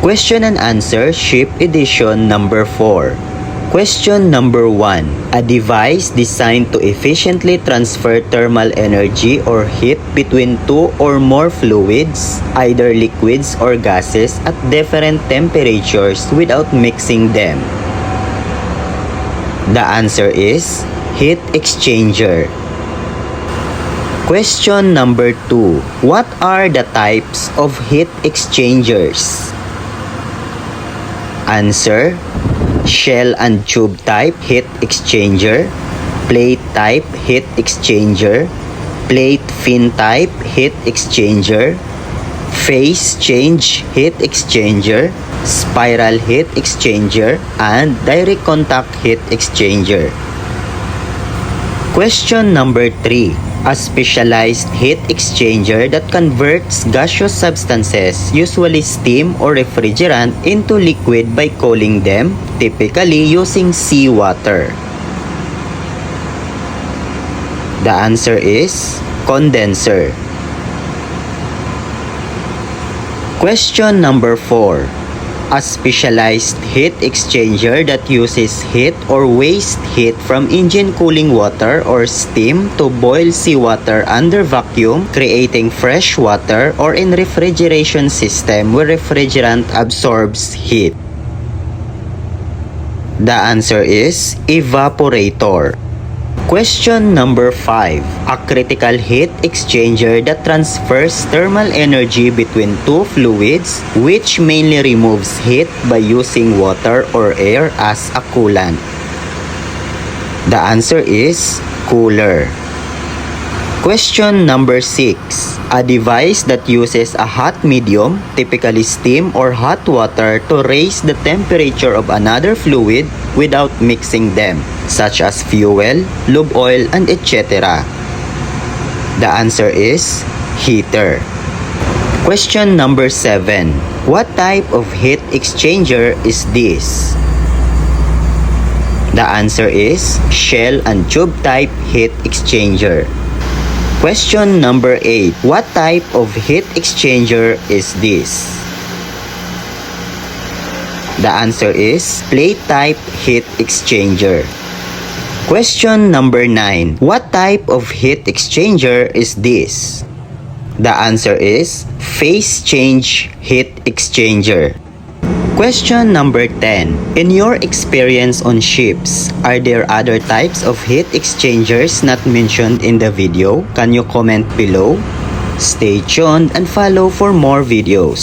Question and answer, Ship Edition number 4. Question number 1. A device designed to efficiently transfer thermal energy or heat between two or more fluids, either liquids or gases, at different temperatures without mixing them. The answer is heat exchanger. Question number 2. What are the types of heat exchangers? Answer: shell and tube type heat exchanger, plate type heat exchanger, plate fin type heat exchanger, phase change heat exchanger, spiral heat exchanger, and direct contact heat exchanger. Question number 3. A specialized heat exchanger that converts gaseous substances, usually steam or refrigerant, into liquid by cooling them, typically using seawater. The answer is condenser. Question number 4. A specialized heat exchanger that uses heat or waste heat from engine cooling water or steam to boil seawater under vacuum, creating fresh water, or in refrigeration system where refrigerant absorbs heat. The answer is evaporator. Question number 5. A critical heat exchanger that transfers thermal energy between two fluids, which mainly removes heat by using water or air as a coolant. The answer is cooler. Question number 6. A device that uses a hot medium, typically steam or hot water, to raise the temperature of another fluid without mixing them, such as fuel, lube oil, and etc. The answer is heater. Question number 7. What type of heat exchanger is this? The answer is shell and tube type heat exchanger. Question number 8. What type of heat exchanger is this? The answer is plate type heat exchanger. Question number 9. What type of heat exchanger is this? The answer is phase change heat exchanger. Question number 10. In your experience on ships, are there other types of heat exchangers not mentioned in the video? Can you comment below? Stay tuned and follow for more videos.